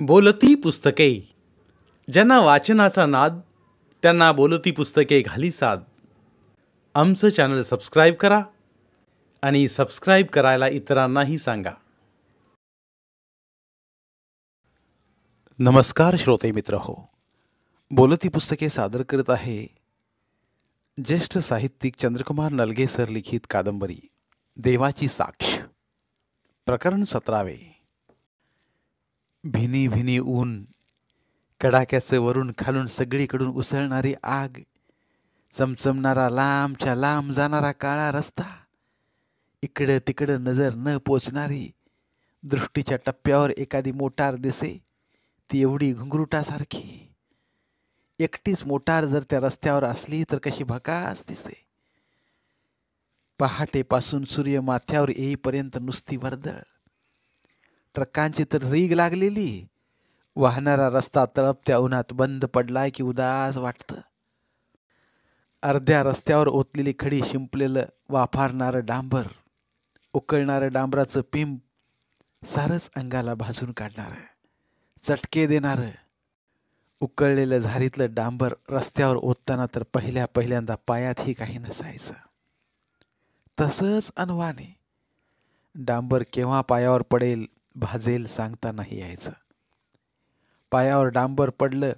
बोलती पुस्तके. ज्यांना वाचनाचा नाद त्यांना बोलती पुस्तके घाली साद. आमचं चॅनल सबस्क्राईब करा आणि सबस्क्राईब करायला इतरांनाही सांगा. नमस्कार श्रोते मित्र हो. बोलती पुस्तके सादर करत आहे ज्येष्ठ साहित्यिक चंद्रकुमार नलगे सर लिखित कादंबरी देवाची साक्ष. प्रकरण 17. भिनी भिनी ऊन, कडाक्याचं वरून खालून सगळीकडून उसळणारी आग, चमचमणारा लांबच्या लांब जाणारा काळा रस्ता, इकडं तिकडं नजर न पोचणारी, दृष्टीच्या टप्प्यावर एखादी मोटार दिसे ती एवढी घुंगरुटासारखी. एकटीच मोटार जर त्या रस्त्यावर असली तर कशी भकास दिसे. पहाटेपासून सूर्य माथ्यावर येईपर्यंत नुसती वर्दळ. ट्रकांची तर रीग लागलेली. वाहणारा रस्ता तळपत्या उन्हात बंद पडलाय की उदास वाटतं. अर्ध्या रस्त्यावर ओतलेली खडी, शिंपलेलं वाफारणारं डांबर, उकळणारं डांबराचं पिंप, सारंच अंगाला भाजून काढणारं, चटके देणारं. उकळलेलं झारीतलं डांबर रस्त्यावर ओतताना तर पहिल्यांदा पायातही काही नसायचं. तसंच अनवाने डांबर केव्हा पायावर पडेल भाजेल सांगता नाही यायचं. पायावर डांबर पडलं,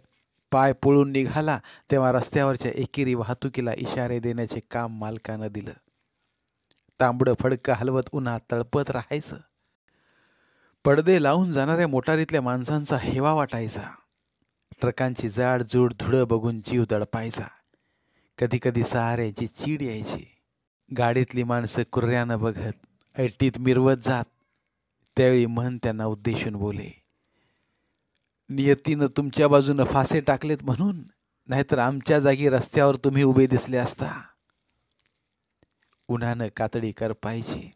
पाय पळून निघाला तेव्हा रस्त्यावरच्या एकेरी वाहतुकीला इशारे देण्याचे काम मालकानं दिलं. तांबडं फडकं हलवत उन्हात तळपत राहायचं. पडदे लावून जाणाऱ्या मोटारीतल्या माणसांचा हेवा वाटायचा. ट्रकांची जाडजूड धुळं बघून जीव दडपायचा. कधी सहाऱ्याची चीड यायची. गाडीतली माणसं कुर्र्यानं बघत ऐटीत मिरवत जात. त्यावेळी मन त्यांना उद्देशून बोले, नियतीनं तुमच्या बाजूनं फासे टाकलेत म्हणून, नाहीतर आमच्या जागी रस्त्यावर तुम्ही उभे दिसले असता. उन्हानं कातडी करपायची,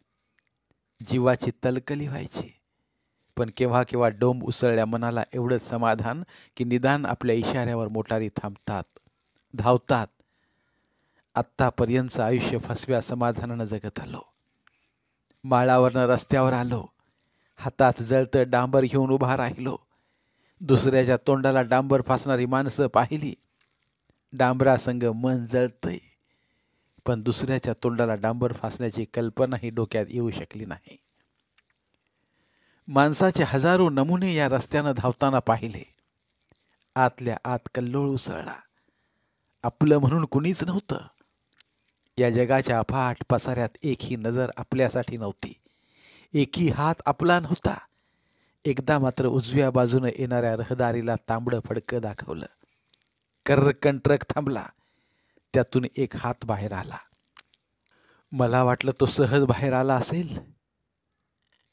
जीवाची तलकली व्हायची. पण केव्हा डोंब उसळल्या मनाला एवढंच समाधान की निदान आपल्या इशाऱ्यावर मोटारी थांबतात, धावतात. आत्तापर्यंतचं आयुष्य फसव्या समाधानानं जगत आलो. माळावरनं रस्त्यावर आलो, हातात जळतं डांबर घेऊन उभा राहिलो. दुसऱ्याच्या तोंडाला डांबर फासणारी माणसं पाहिली. डांबरासंग मन जळतंय, पण दुसऱ्याच्या तोंडाला डांबर फासण्याची कल्पनाही डोक्यात येऊ शकली नाही. माणसाचे हजारो नमुने या रस्त्यानं धावताना पाहिले. आतल्या आत कल्लोळ उसळला. आपलं म्हणून कुणीच नव्हतं. या जगाच्या अफाट पसाऱ्यात एकही नजर आपल्यासाठी नव्हती. एकही हात आपला नव्हता. एकदा मात्र उजव्या बाजूनं येणाऱ्या रहदारीला तांबडं फडकं दाखवलं. कर्रकन ट्रक थांबला. त्यातून एक हात बाहेर आला. मला वाटलं तो सहज बाहेर आला असेल.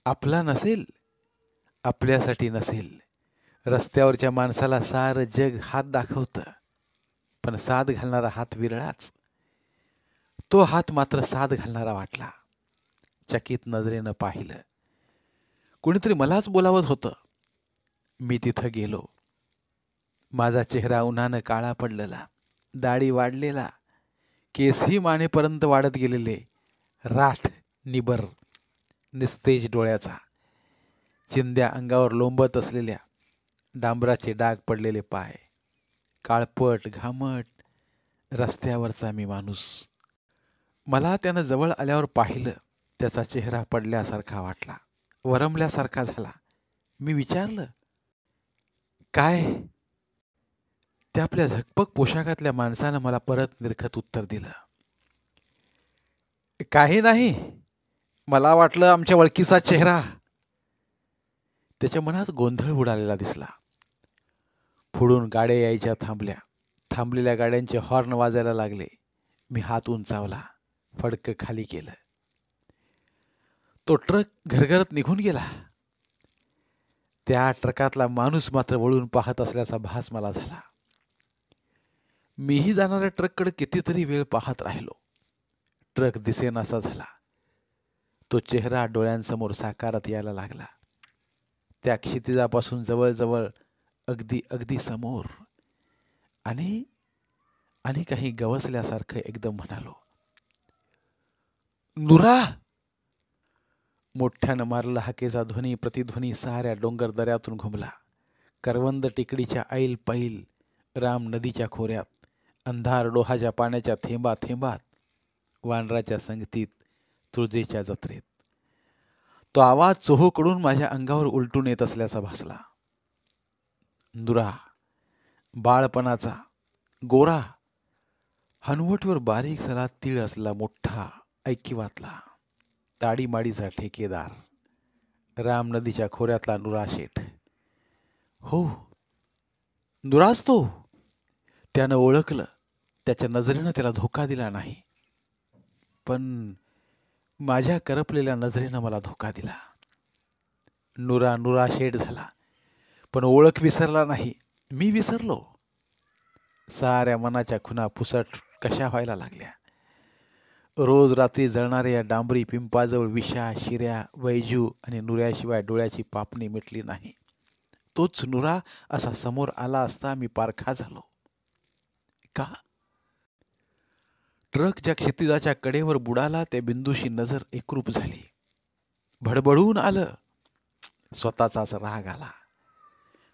आपला नसेल, आपल्यासाठी नसेल. रस्त्यावरच्या माणसाला सारं जग हात दाखवतं, पण साद घालणारा हात विरळाच. तो हात मात्र साद घालणारा वाटला. चकित नजरेनं पाहिलं. कुणीतरी मलाच बोलावत होतं. मी तिथं गेलो. माझा चेहरा उन्हानं काळा पडलेला, दाढी वाढलेला, केसही मानेपर्यंत वाढत गेलेले, राठ निबर निस्तेज डोळ्याचा, चिंध्या अंगावर लोंबत असलेल्या, डांबराचे डाग पडलेले पाय, काळपट घामट रस्त्यावरचा मी माणूस. मला त्यानं जवळ आल्यावर पाहिलं. त्याचा चेहरा पडल्यासारखा वाटला, वरमल्यासारखा झाला. मी विचारलं, काय? त्या आपल्या झकपक पोशाखातल्या माणसानं मला परत निरखत उत्तर दिलं, काही नाही. मला वाटलं आमच्या ओळखीचा चेहरा. त्याच्या मनात गोंधळ उडालेला दिसला. पुढून गाड्या यायच्या थांबल्या. थांबलेल्या गाड्यांचे हॉर्न वाजायला लागले. मी हात उंचावला, फडकं खाली केलं. तो ट्रक घरघरत निघून गेला. त्या ट्रकातला माणूस मात्र वळून पाहत असल्याचा भास मला झाला. मीही जाणाऱ्या ट्रककडे कितीतरी वेळ पाहत राहिलो. ट्रक दिसेनासा झाला. तो चेहरा डोळ्यांसमोर साकारत यायला लागला. त्या क्षितिजापासून जवळजवळ अगदी समोर. आणि काही गवसल्यासारखं एकदम म्हणालो, नुरा. मोठ्यानं मारला हाकेचा ध्वनी प्रतिध्वनी साऱ्या डोंगर दऱ्यातून घुमला. करवंद टेकडीच्या ऐल पैल, राम नदीच्या खोऱ्यात, अंधार डोहाच्या पाण्याच्या थेंबा थेंबात, वानराच्या संगतीत, तुळजेच्या जत्रेत. तो आवाज चोहोकडून माझ्या अंगावर उलटून येत असल्याचा भासला. नुरा, बाळपणाचा, गोरा, हनुवटवर बारीक सला तीळ असला मोठा, ऐकिवातला, ताडीमाडीचा ठेकेदार, राम नदीच्या खोऱ्यातला नुरा शेठ. हो, नुराच तो. त्यानं ओळखलं. त्याच्या नजरेनं त्याला धोका दिला नाही, पण माझ्या करपलेल्या नजरेनं मला धोका दिला. नुरा नुरा शेठ झाला, पण ओळख विसरला नाही. मी विसरलो. साऱ्या मनाच्या खुणा पुसट कशा व्हायला लागल्या. रोज रात्री जळणाऱ्या या डांबरी पिंपाजवळ विषा, शिऱ्या, वैजू आणि नुऱ्याशिवाय डोळ्याची पापणी मिटली नाही. तोच नुरा असा समोर आला असता मी पारखा झालो. का? ट्रक ज्या क्षितिजाच्या कडेवर बुडाला त्या बिंदूशी नजर एकरूप झाली. भडबडून आलं. स्वतःचाच राग आला.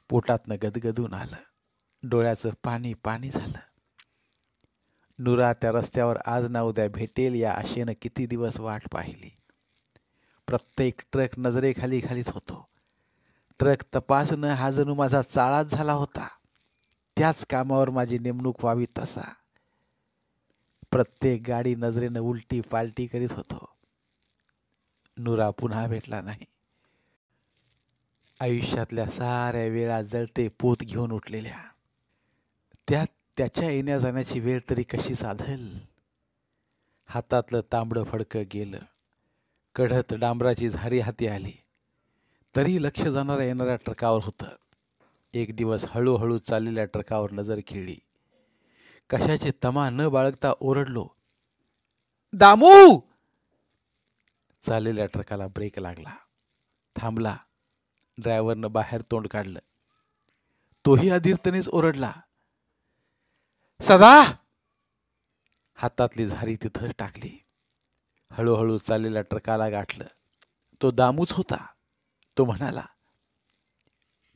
पोटातनं गदगदून आलं. डोळ्याचं पाणी पाणी झालं. नुरा त्या रस्त्यावर आज ना उद्या भेटेल या आशेनं किती दिवस वाट पाहिली. प्रत्येक ट्रक नजरेखाली खालीच होतो. ट्रक तपासणं हा जणू माझा चाळाच झाला होता. त्याच कामावर माझी नेमणूक व्हावी तसा. प्रत्येक गाडी नजरेनं उलटी पालटी करीत होतो. नुरा पुन्हा भेटला नाही. आयुष्यातल्या साऱ्या वेळा जळते पोत घेऊन उठलेल्या, त्यात त्याच्या येण्या जाण्याची वेळ तरी कशी साधल. हातातलं तांबडं फडकं गेलं. कढत डांबराची झारी हाती आली. तरी लक्ष जाणाऱ्या येणाऱ्या ट्रकावर होतं. एक दिवस हळूहळू चाललेल्या ट्रकावर नजर खेळली. कशाची तमा न बाळगता ओरडलो, दामू! चाललेल्या ट्रकाला ब्रेक लागला. थांबला. ड्रायव्हरनं बाहेर तोंड काढलं. तोही अधीरतेनेच ओरडला, सदा! हातातली झारी तिथंच टाकली. हळूहळू चाललेल्या ट्रकाला गाठलं. तो दामूच होता. तो म्हणाला,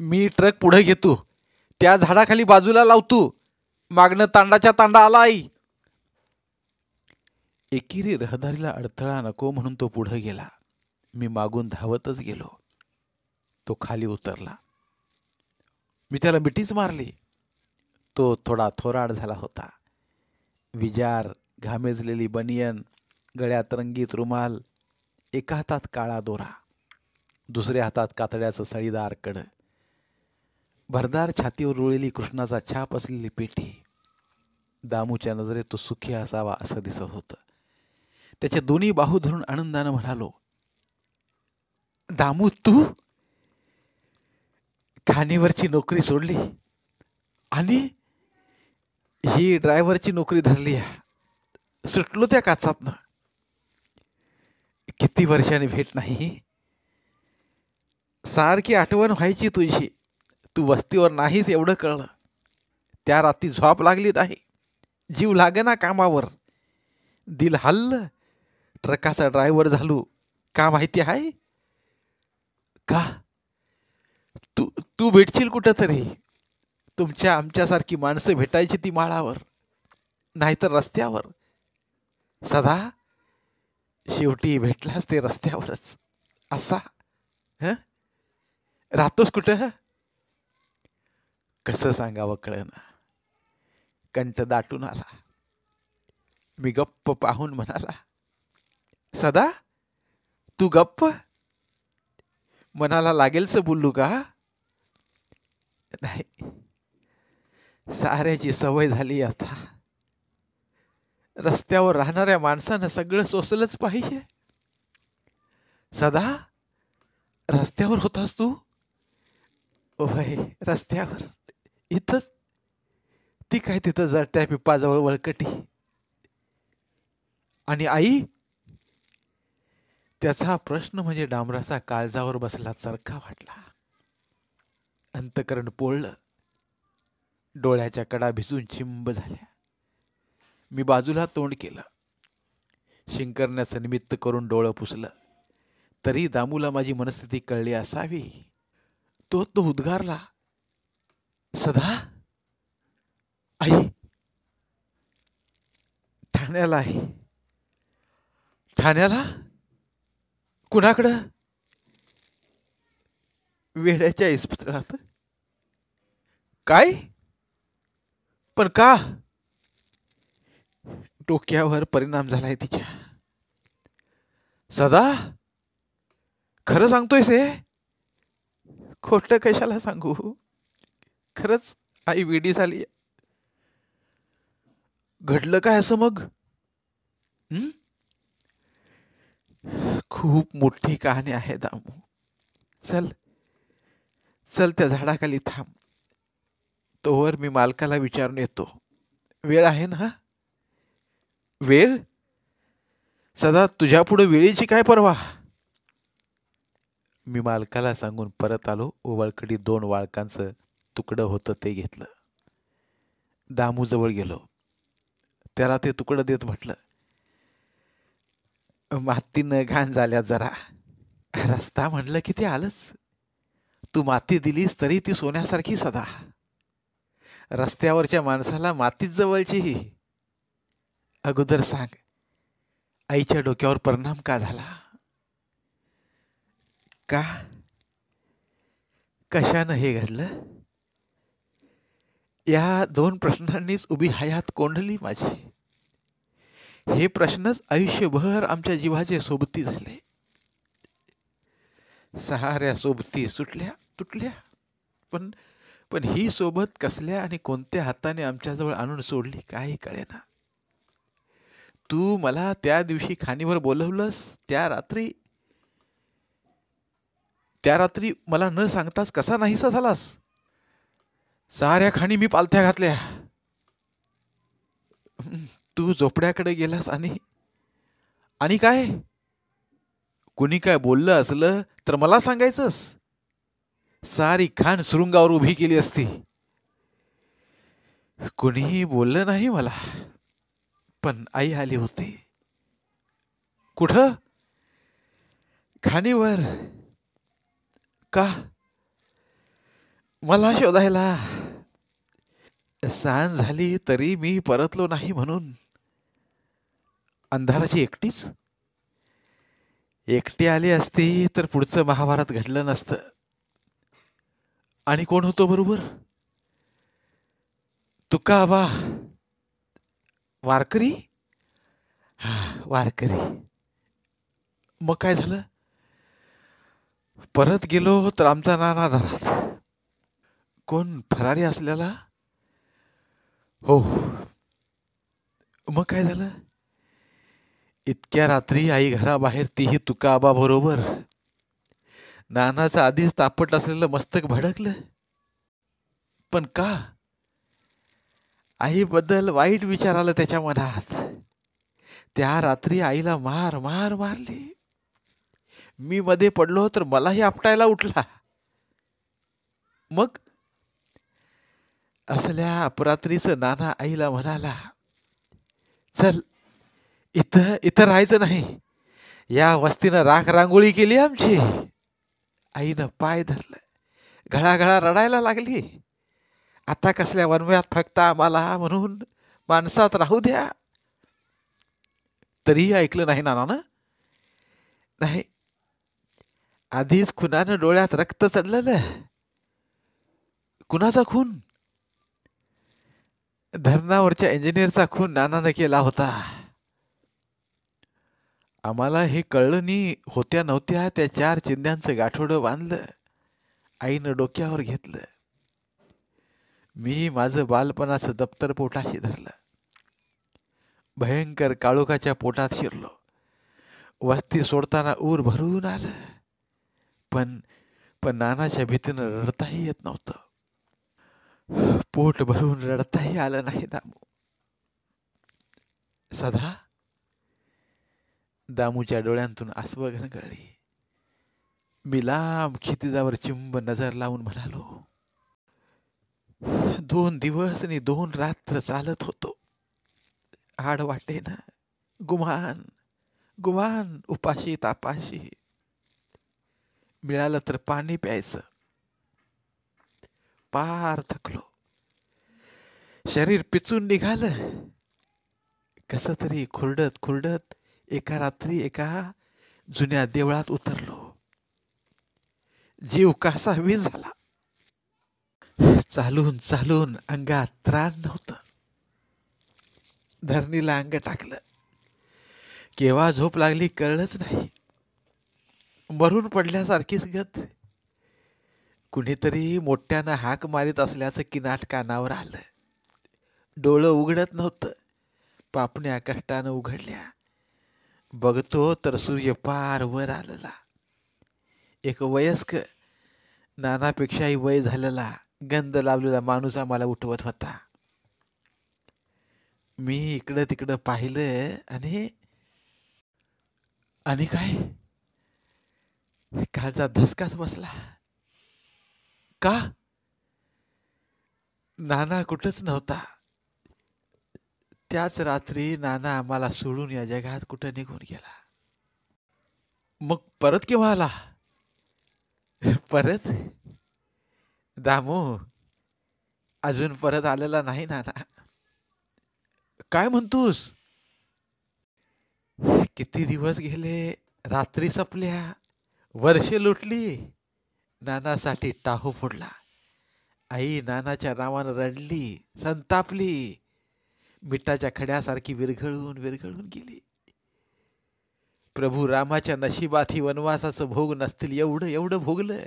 मी ट्रक पुढे घेतो, त्या झाडाखाली बाजूला लावतो. मागणं तांडाच्या तांडा आलाय. एकेरी रहदारीला अडथळा नको म्हणून तो पुढे गेला. मी मागून धावतच गेलो. तो खाली उतरला. मी त्याला मिठीच मारली. तो थोडा थोराड झाला होता. विजार, घामेजलेली बनियन, गळ्यात रंगीत रुमाल, एका हातात काळा दोरा, दुसऱ्या हातात कातड्याचं सळीदार कड, भरदार छातीवर रुळलेली कृष्णाचा छाप असलेली पेटी. दामूच्या नजरेत तो सुखी असावा असं दिसत होतं. त्याच्या दोन्ही बाहू धरून आनंदानं म्हणालो, दामू, तू खाणीवरची नोकरी सोडली आणि ही ड्रायव्हरची नोकरी धरली. सुटलो त्या काचातनं. किती वर्षांनी भेट नाही. सारखी आठवण व्हायची तुझी. तू वस्तीवर नाहीस एवढं कळलं. त्या रात्री झोप लागली नाही. जीव लागेना कामावर. दिल हल्लं. ट्रकाचा ड्रायव्हर झालो. का माहिती आहे का? तू तू भेटशील कुठं तरी. तुमच्या आमच्यासारखी माणसं भेटायची ती माळावर, नाहीतर रस्त्यावर. सदा शेवटी भेटलास ते रस्त्यावरच. असा राहतोस कुठं? कसं सांगावं कळेना. कंठ दाटून आला. मी गप्प पाहून म्हणाला, सदा तू गप्प? मनाला लागेलच बोलू का? नाही, साऱ्याची सवय झाली आता. रस्त्यावर राहणाऱ्या माणसानं सगळं सोसलंच पाहिजे. सदा रस्त्यावर होतास तू? वय, रस्त्यावर. इथंच? ती काय तिथं जळत्या पिपाजवळ वळकटी. आणि आई? त्याचा प्रश्न म्हणजे डांबराचा काळजावर बसला चरखा वाटला. अंतकरण पोळलं. डोळ्याच्या कडा भिजून चिंब झाल्या. मी बाजूला तोंड केलं. शिंकरण्याचं निमित्त करून डोळं पुसलं. तरी दामूला माझी मनस्थिती कळली असावी. तो उद्गारला, सदा, आई ठाण्याला आहे. ठाण्याला? कुणाकडं? वेड्याच्या इस्पितळात. काय? पण का? डोक्यावर परिणाम झालाय तिच्या. सदा, खरं सांगतोयस हे? खोटं कशाला सांगू? खरंच आई वेडी झाली. घडलं काय असं मग? हं? खूप मोठी कहाणी आहे दामू. चल चल, त्या झाडाखाली थांब. तोवर मी मालकाला विचारून येतो. वेळ आहे ना? वेळ? सदा, तुझ्या पुढे वेळेची काय परवा? मी मालकाला सांगून परत आलो. ओवाळकडे 2 वाळकांचं तुकडं होतं ते घेतलं. दामूजवळ गेलो. त्याला ते तुकडं देत म्हटलं, मातीनं घाण झाल्या जरा. रस्ता म्हणलं की ते आलंच. तू माती दिलीस तरी ती सोन्यासारखी सदा. रस्त्यावरच्या माणसाला मातीच जवळची. अगोदर सांग, आईच्या डोक्यावर परिणाम का झाला? का? कशानं हे घडलं? या 2 प्रश्नांनीच उभी हयात कोंडली माझी. हे प्रश्नच आयुष्यभर आमच्या जीवाचे सोबती झाले. सहाऱ्या सोबती सुटल्या तुटल्या, पण पण ही सोबत कसल्या आणि कोणत्या हाताने आमच्याजवळ आणून सोडली काही कळेना. तू मला त्या दिवशी खाणीवर बोलवलंस, त्या रात्री मला न सांगताच कसा नाहीसा झालास? साऱ्या खाणी मी पालथ्या घातल्या. तू झोपड्याकडे गेलास आणि आणि काय? कुणी काय बोललं असलं तर मला सांगायचंस. सारी खाण सुरुंगावर उभी केली असती. कुणीही बोललं नाही मला, पण आई आली होती. कुठं? खाणीवर. का? मला शोधायला. सांज झाली तरी मी परतलो नाही म्हणून. अंधाराची एकटीच? एकटी आली असती तर पुढचं महाभारत घडलं नसतं. आणि कोण होतो बरोबर? तुका आबा. वारकरी? वारकरी. मग काय झालं? परत गेलो तर आमचा नाना दारात. कोण, फरारी असलेला? हो. मग काय झालं? इतक्या रात्री आई घराबाहेर, तीही तुका आबा बरोबर. नानाचं आधीच तापट असलेलं मस्तक भडकलं. पण का? आईबद्दल वाईट विचार आलं त्याच्या मनात. त्या रात्री आईला मार मार मारली. मी मध्ये पडलो तर मलाही आपटायला उठला. मग असल्या अपरात्रीचं नाना आईला म्हणाला, चल, इथं इथं राहायचं नाही. या वस्तीनं राख रांगोळी केली आमची. आईनं पाय धरलं. घळाघळा रडायला लागली. आता कसल्या वनव्यात फक्त आम्हाला म्हणून माणसात राहू द्या. तरीही ऐकलं नाही नानानं. नाही, आधीच खुनानं डोळ्यात रक्त चढलेलं. कुणाचा खून? धरणावरच्या इंजिनियरचा खून नानानं केला होता. आम्हाला हे कळलं नाही. होत्या नव्हत्या त्या 4 चिंध्यांचं गाठोडं बांधलं. आईनं डोक्यावर घेतलं. मी माझं बालपणाचं दप्तर पोटाशी धरलं. भयंकर काळोखाच्या पोटात शिरलो. वस्ती सोडताना ऊर भरून आलं. पण पण नानाच्या भीतीनं रडताही येत नव्हतं. पोट भरून रडताही आलं नाही दामू. सदा. दामूच्या डोळ्यांतून आसवं घरगळली. मी लांब क्षितिजावर चिंब नजर लावून म्हणालो, 2 दिवस आणि 2 रात्र चालत होतो. आड वाटेनं, गुमान गुमान, उपाशी तापाशी. मिळालं तर पाणी प्यायचं. पार थकलो. शरीर पिचून निघालं. कसं तरी खुरडत खुरडत एका रात्री एका जुन्या देवळात उतरलो. जीव कसा वीज झाला. चालून चालून अंगात त्राण नव्हतं. धरणीला अंग टाकलं. केव्हा झोप लागली कळलंच नाही. मरून पडल्यासारखीच गत. कुणीतरी मोठ्यानं हाक मारित असल्याचं किनाट कानावर आलं. डोळं उघडत नव्हतं. पापण्या कष्टानं उघडल्या. बघतो तर सूर्य पार वर आलेला. एक वयस्क नानापेक्षाही वय झालेला गंध लावलेला माणूस आम्हाला उठवत होता. मी इकडं तिकडं पाहिलं आणि काय कालचा धसकाच बसला. का? नाना कुठंच नव्हता. त्याच रात्री नाना आम्हाला सोडून या जगात कुठं निघून गेला. मग परत केव्हा आला? परत? दामू अजून परत आलेला नाही नाना. काय म्हणतोस? किती दिवस गेले. रात्री संपल्या. वर्षे लुटली. नानासाठी टाहो फोडला. आई नानाच्या नावानं रडली, संतापली. मिठाच्या खड्यासारखी विरघळून विरघळून गेली. प्रभू रामाच्या नशिबात ही वनवासाचं भोग नसतील एवढं एवढं भोगलं,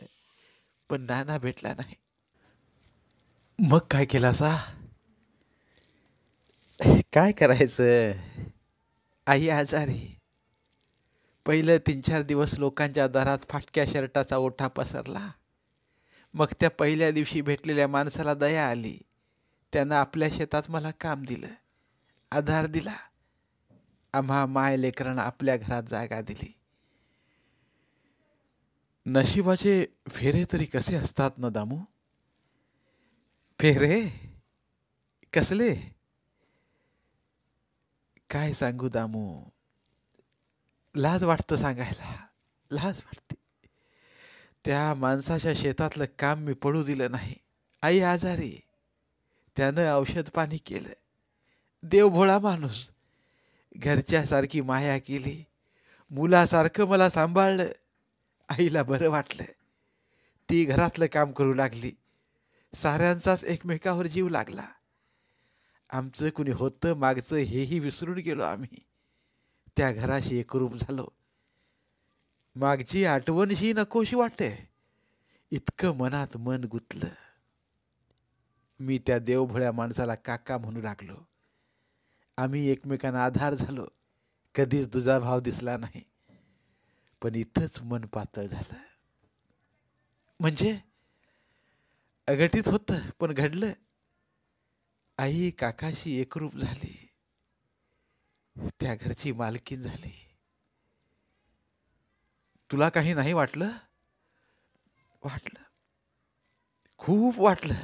पण नाना भेटला नाही. मग काय केला सा? काय करायचं? आई आजारी. पहिलं 3-4 दिवस लोकांच्या दारात फाटक्या शर्टाचा ओठा पसरला. मग त्या पहिल्या दिवशी भेटलेल्या माणसाला दया आली. त्यानं आपल्या शेतात मला काम दिलं, आधार दिला. आम्हा माय लेकरांना आपल्या घरात जागा दिली. नशिबाचे फेरे तरी कसे असतात ना दामू? फेरे कसले? काय सांगू दामू, लाज वाटतं सांगायला, लाज वाटते. त्या माणसाच्या शेतातलं काम मी पडू दिलं नाही. आई आजारी, त्यानं औषध पाणी केलं. देवभोळा माणूस, घरच्यासारखी माया केली. मुलासारखं मला सांभाळलं. आईला बरं वाटलं. ती घरातलं काम करू लागली. साऱ्यांचाच एकमेकावर जीव लागला. आमचं कुणी होतं मागचं हेही विसरून गेलो आम्ही. त्या घराशी एकरूप झालो. मागची आठवणशी नकोशी वाटते. इतकं मनात मन गुंतलं. मी त्या देवभोळ्या माणसाला काका म्हणू लागलो. आम्ही एकमेकांना आधार झालो. कधीच तुझा भाव दिसला नाही. पण इथंच मन पातळ झालं. म्हणजे अघटित होतं पण घडलं. आई काकाशी एकरूप झाली. त्या घरची मालकीन झाली. तुला काही नाही वाटलं? वाटलं, खूप वाटलं.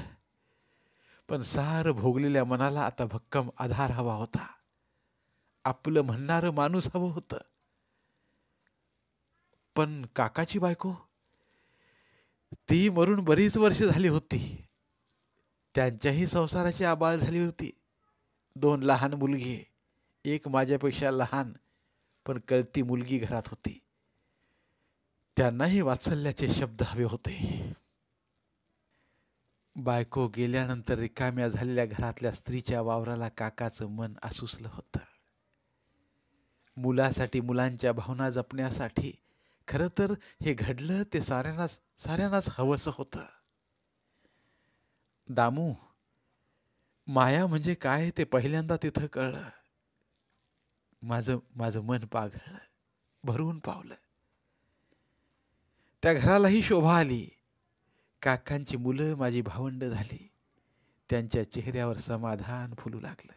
पण सार भोगलेल्या मनाला आता भक्कम आधार हवा होता. आपलं म्हणणारं माणूस हवं होतं. पण काकाची बायको, ती मरून बरीच वर्ष झाली होती. त्यांच्याही संसाराची आबाळ झाली होती. 2 लहान मुलगी, एक माझ्यापेक्षा लहान पण कळती मुलगी घरात होती. त्यांनाही वात्सल्याचे शब्द हवे होते. बायको गेल्यानंतर रिकाम्या झालेल्या घरातल्या स्त्रीच्या वावराला काकाचं मन आसुसलं होतं. मुलासाठी, मुलांच्या भावना जपण्यासाठी. खरं तर हे घडलं ते साऱ्यांनाच हवंसं होतं. दामू, माया म्हणजे काय ते पहिल्यांदा तिथं कळलं. माझं मन पाघळलं, भरून पावलं. त्या घरालाही शोभा आली. काकांची मुलं माझी भावंड झाली. त्यांच्या चेहऱ्यावर समाधान फुलू लागलं.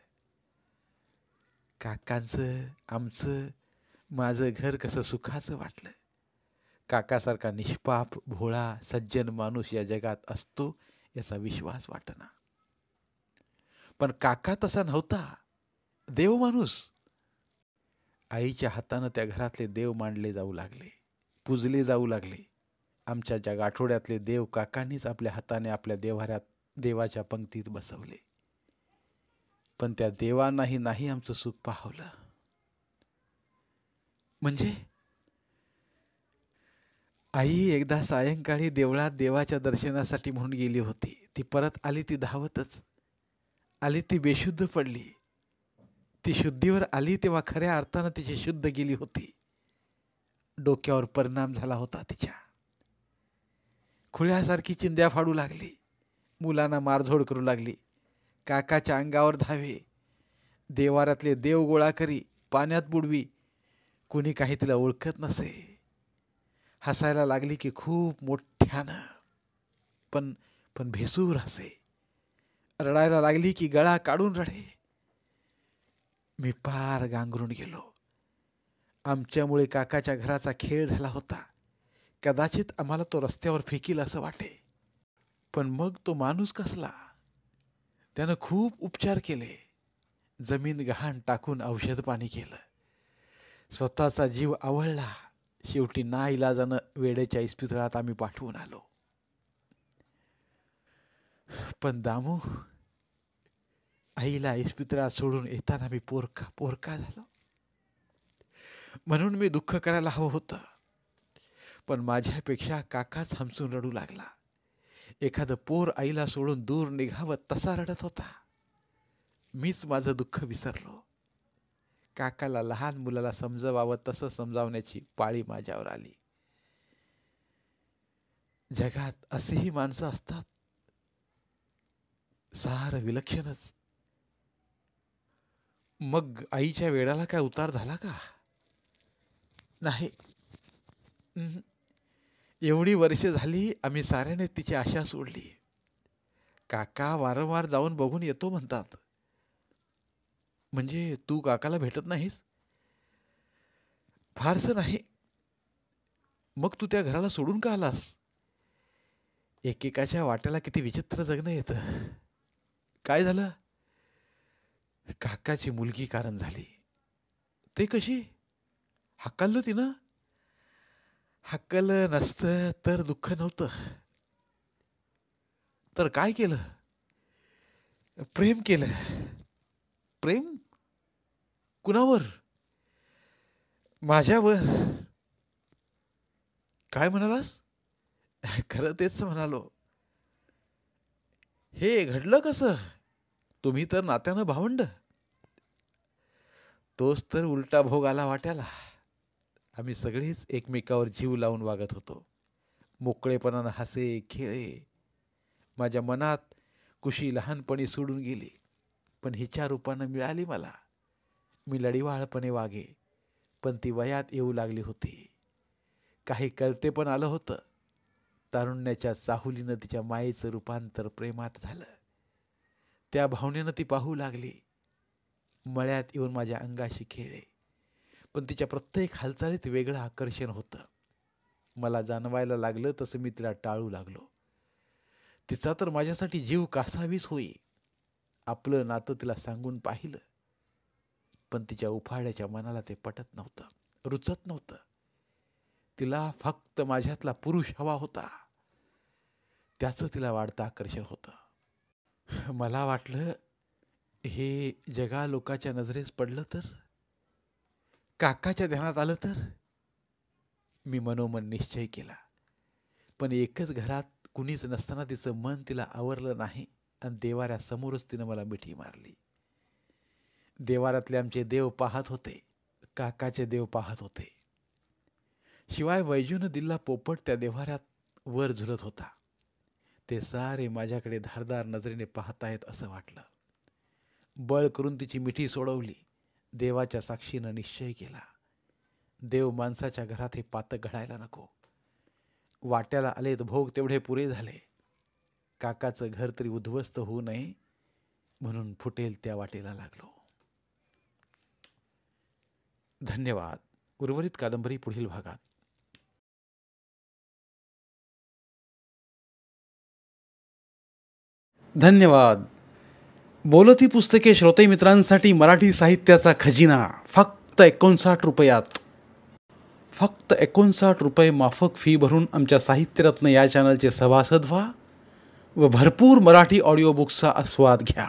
काकांचं, आमचं, माझं घर कसं सुखाचं वाटलं. काकासारखा निष्पाप, भोळा, सज्जन माणूस या जगात असतो याचा विश्वास वाटना. पण काका तसा नव्हता. देव माणूस. आईच्या हातानं त्या घरातले देव मांडले जाऊ लागले, पूजले जाऊ लागले. आमच्या ज्या गाठोड्यातले देव काकांनीच आपल्या हाताने आपल्या देव्हाऱ्यात देवाच्या पंक्तीत बसवले. पण त्या देवांनाही नाही आमचं सुख पाहवलं. म्हणजे आई एकदा सायंकाळी देवळात देवाच्या दर्शनासाठी म्हणून गेली होती. ती परत आली, ती धावतच आली. ती बेशुद्ध पडली. ती शुद्धीवर आली तेव्हा खऱ्या अर्थानं तिची शुद्ध गेली होती. डोक्यावर परिणाम झाला होता तिच्या. खुळ्यासारखी चिंध्या फाडू लागली. मुलांना मारझोड करू लागली. काकाच्या अंगावर धावे. देवारातले देव गोळा करी, पाण्यात बुडवी. कुणी काही तिला ओळखत नसे. हसायला लागली की खूप मोठ्यानं, पण पण भेसूर हसे. रडायला लागली की गळा काढून रडे. मी फार गांगरून गेलो. आमच्यामुळे काकाच्या घराचा खेळ झाला होता. कदाचित आम्हाला तो रस्त्यावर फेकील असं वाटे. पण मग तो माणूस कसला. त्यानं खूप उपचार केले. जमीन गहाण टाकून औषध पाणी केलं. स्वतःचा जीव आवळला. शेवटी नाईलाजानं वेडेच्या इस्पितळात आम्ही पाठवून आलो. पण दामू, आईला इस्पितळात सोडून येताना मी पोरका झालो. म्हणून मी दुःख करायला हवं होतं. पण माझ्यापेक्षा काकाच हमसून रडू लागला. एखादं पोर आईला सोडून दूर निघावं तसा रडत होता. मीच माझं दुःख विसरलो. काकाला लहान मुलाला समजवावं तसं समजावण्याची पाळी माझ्यावर आली. जगात असेही माणसं असतात. सारं विलक्षणच. मग आईच्या वेडाला काय उतार झाला का? नाही. एवढी वर्ष झाली आम्ही साऱ्याने तिची आशा सोडली. काका वारंवार जाऊन बघून येतो म्हणतात. म्हणजे तू काकाला भेटत नाहीस? फारसं नाही. मग तू त्या घराला सोडून का आलास? एकेकाच्या वाट्याला किती विचित्र जगणं येतं. काय झालं? काकाची मुलगी कारण झाली. ते कशी? हक्कालं तिनं? हक्कलं नसतं तर दुःख नव्हतं. तर काय केलं? प्रेम केलं. प्रेम? कुणावर? माझ्यावर. काय म्हणालास? खरं तेच म्हणालो. हे घडलं कसं? तुम्ही तर नात्यानं भावंड. तोच तर उलटा भोग आला वाट्याला. आम्ही सगळेच एकमेकावर जीव लावून वागत होतो. मोकळेपणानं हसे खेळे. माझ्या मनात कुशी लहानपणी सोडून गेली. पण हिच्या रूपानं मिळाली मला. मी लढीवाळपणे वागे. पण ती वयात येऊ लागली होती. काही कळते पण आलं होतं. तारुण्याच्या चाहुलीनं तिच्या मायेचं रूपांतर प्रेमात झालं. त्या भावनेनं ती पाहू लागली. मळ्यात येऊन माझ्या अंगाशी खेळे. पण तिच्या प्रत्येक हालचालीत वेगळं आकर्षण होतं. मला जाणवायला लागलं तसं मी तिला टाळू लागलो. तिचा तर माझ्यासाठी जीव कासावीस होई. आपलं नातं तिला सांगून पाहिलं. पण तिच्या उफाळ्याच्या मनाला ते पटत नव्हतं, रुचत नव्हतं. तिला फक्त माझ्यातला पुरुष हवा होता. त्याचं तिला वाढतं आकर्षण होतं. मला वाटलं हे जगा लोकाच्या नजरेस पडलं तर, काकाच्या ध्यानात आलं तर. मी मनोमन निश्चय केला. पण एकच घरात कुणीच नसताना तिचं मन तिला आवरलं नाही आणि देवाऱ्यासमोरच तिनं मला मिठी मारली. देवारातले आमचे देव पाहत होते. काकाचे देव पाहत होते. शिवाय वैजून दिल्ला पोपट त्या देवाऱ्यात वर झुलत होता. ते सारे माझ्याकडे धारदार नजरेने पाहतायत असं वाटलं. बळ करून तिची मिठी सोडवली. देवाच्या साक्षीनं निश्चय केला. देव माणसाच्या घरात हे पातक घडायला नको. वाट्याला आलेत भोग तेवढे पुरे झाले. काकाचं घर तरी उद्ध्वस्त होऊ नये म्हणून फुटेल त्या वाटेला लागलो. धन्यवाद. उर्वरित कादंबरी पुढील भागात. धन्यवाद. बोलती पुस्तके श्रोते मित्रांसाठी मराठी साहित्याचा खजिना फक्त 59 रुपयात. फक्त 59 रुपये माफक फी भरून आमच्या साहित्यरत्न या चॅनलचे सभासद व्हा. व भरपूर मराठी ऑडिओ बुक्सचा आस्वाद घ्या.